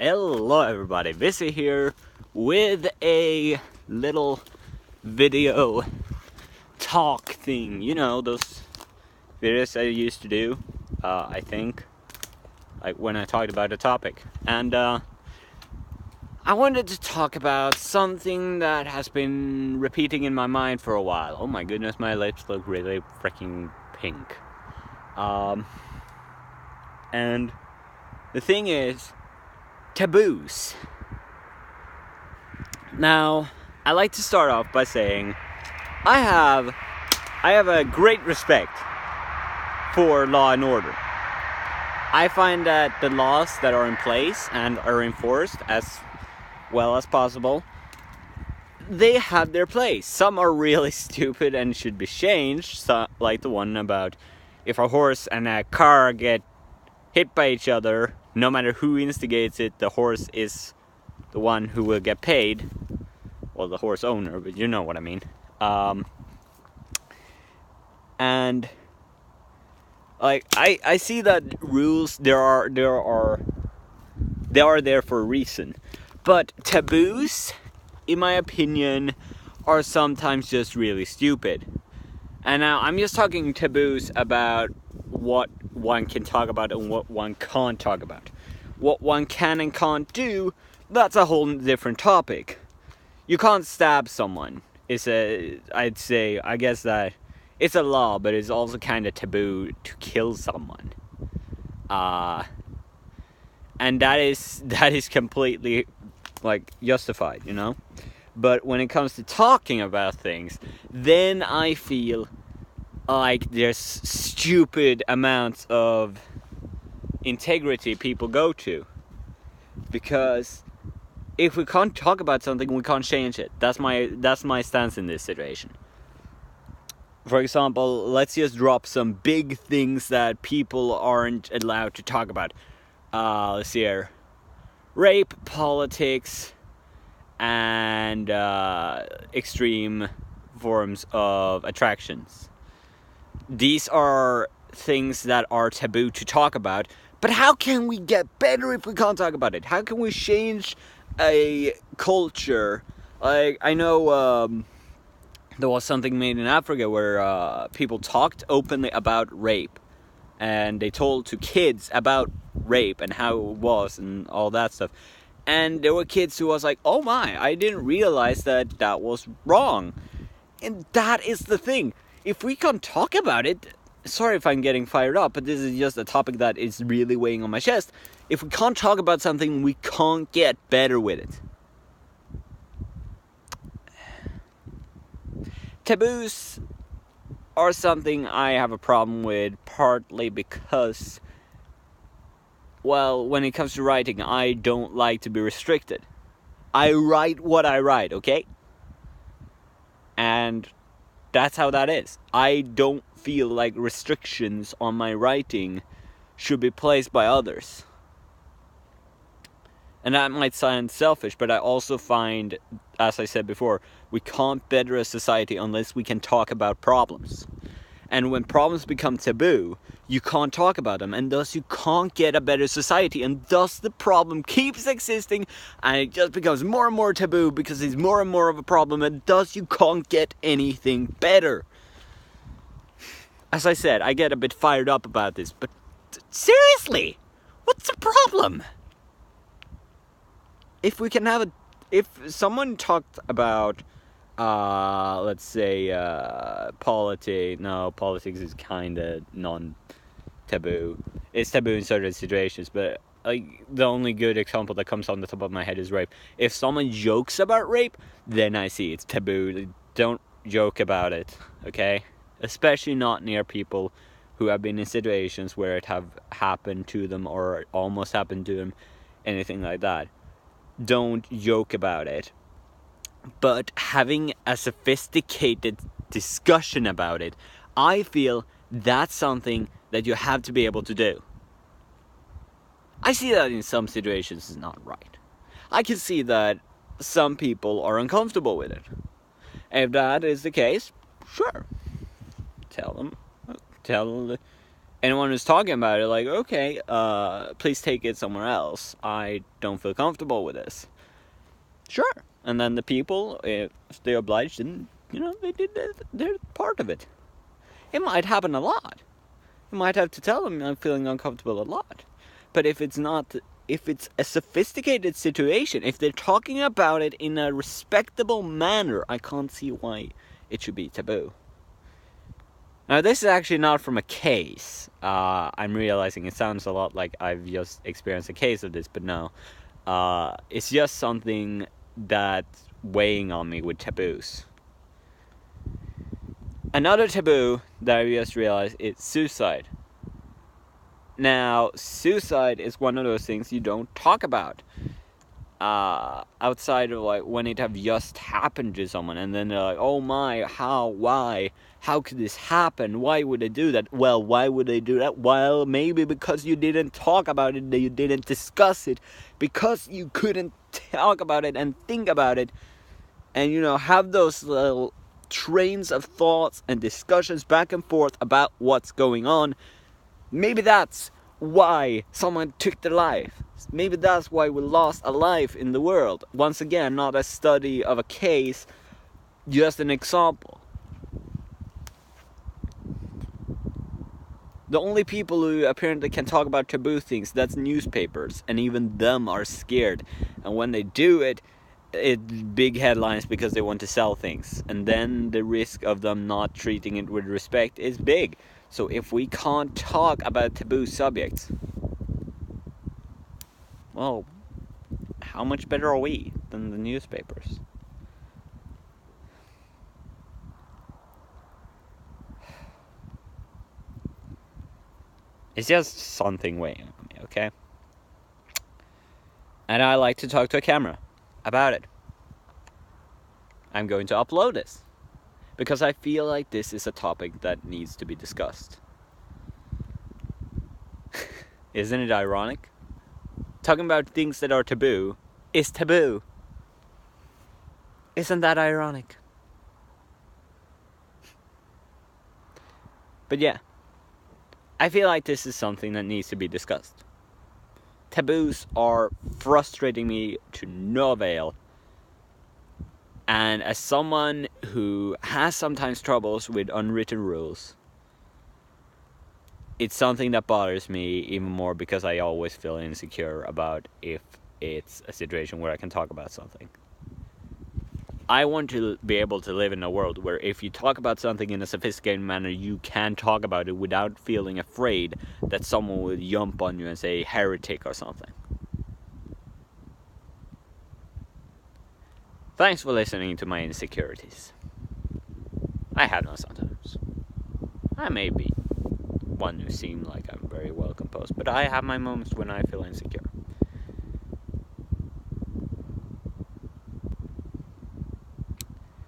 Hello everybody, Visi here with a little video talk thing. You know, those videos I used to do, I think, like when I talked about a topic. And I wanted to talk about something that has been repeating in my mind for a while. Oh my goodness, my lips look really freaking pink. And the thing is, taboos. Now, I like to start off by saying I have a great respect for law and order. I find that the laws that are in place and are enforced as well as possible, they have their place. Some are really stupid and should be changed, so, like the one about if a horse and a car get hit by each other, no matter who instigates it, the horse is the one who will get paid. Well, the horse owner, but you know what I mean. And like I see that rules they are there for a reason, but taboos, in my opinion, are sometimes just really stupid. And now I'm just talking taboos about what one can talk about and what one can't talk about. What one can and can't do, that's a whole different topic. You can't stab someone. I guess that it's a law, but it's also kind of taboo to kill someone. And that is completely like justified, you know? But when it comes to talking about things, then I feel like there's stupid amounts of integrity people go to. Because if we can't talk about something, we can't change it. That's my stance in this situation. For example, let's just drop some big things that people aren't allowed to talk about. Let's see here. Rape, politics, and extreme forms of attractions. These are things that are taboo to talk about. But how can we get better if we can't talk about it? How can we change a culture? Like, I know there was something made in Africa where people talked openly about rape. And they told to kids about rape and how it was and all that stuff. And there were kids who was like, oh my, I didn't realize that was wrong. And that is the thing. If we can't talk about it, sorry if I'm getting fired up, but this is just a topic that is really weighing on my chest. If we can't talk about something, we can't get better with it. Taboos are something I have a problem with, partly because, well, when it comes to writing, I don't like to be restricted. I write what I write, okay? And that's how that is. I don't feel like restrictions on my writing should be placed by others. And that might sound selfish, but I also find, as I said before, we can't better a society unless we can talk about problems. And when problems become taboo, you can't talk about them, and thus you can't get a better society, and thus the problem keeps existing, and it just becomes more and more taboo because it's more and more of a problem, and thus you can't get anything better. As I said, I get a bit fired up about this, but seriously, what's the problem? If someone talked about, let's say, politics. No, politics is kind of non-taboo. It's taboo in certain situations, but like the only good example that comes on the top of my head is rape. If someone jokes about rape, then I see it's taboo. Don't joke about it, okay? Especially not near people who have been in situations where it have happened to them or almost happened to them, anything like that. Don't joke about it. But having a sophisticated discussion about it, I feel that's something that you have to be able to do. I see that in some situations is not right. I can see that some people are uncomfortable with it. If that is the case, sure. Tell anyone who's talking about it, like, okay, please take it somewhere else. I don't feel comfortable with this. Sure. And then the people, if they're obliged, then, they did their part of it. It might happen a lot. You might have to tell them I'm feeling uncomfortable a lot. But if it's a sophisticated situation, if they're talking about it in a respectable manner, I can't see why it should be taboo. Now, this is actually not from a case. I'm realizing it sounds a lot like I've just experienced a case of this, but no. It's just something that's weighing on me with taboos. Another taboo that I just realized is suicide. Now, suicide is one of those things you don't talk about. Outside of like when it have just happened to someone, and then they're like, oh my, how, why, how could this happen, why would they do that? Well, why would they do that? Well, maybe because you didn't talk about it, you didn't discuss it, because you couldn't talk about it and think about it, and have those little trains of thoughts and discussions back and forth about what's going on. Maybe that's why someone took their life. Maybe that's why we lost a life in the world. Once again, not a study of a case, just an example. The only people who apparently can talk about taboo things, that's newspapers, and even them are scared. And when they do it, it's big headlines because they want to sell things. And then the risk of them not treating it with respect is big. So if we can't talk about taboo subjects, well, how much better are we than the newspapers? It's just something weighing on me, okay? And I like to talk to a camera about it. I'm going to upload this because I feel like this is a topic that needs to be discussed. Isn't it ironic? Talking about things that are taboo is taboo. Isn't that ironic? But yeah, I feel like this is something that needs to be discussed. Taboos are frustrating me to no avail. And as someone who has sometimes troubles with unwritten rules, it's something that bothers me even more because I always feel insecure about if it's a situation where I can talk about something. I want to be able to live in a world where if you talk about something in a sophisticated manner, you can talk about it without feeling afraid that someone will jump on you and say heretic or something. Thanks for listening to my insecurities. I have them sometimes. I may be one who seems like I'm very well composed, but I have my moments when I feel insecure.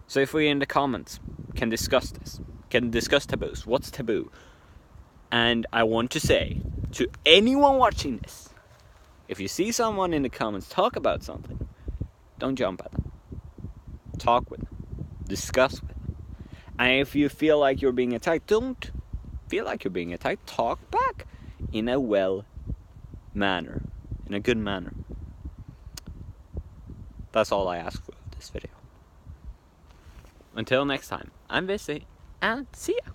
So if we in the comments can discuss this, can discuss taboos, what's taboo? And I want to say to anyone watching this, if you see someone in the comments talk about something, don't jump at them. Talk with them. Discuss with them. And if you feel like you're being attacked, don't feel like you're being attacked. Talk back in a well manner, in a good manner. That's all I ask for this video. Until next time, I'm busy, and see ya.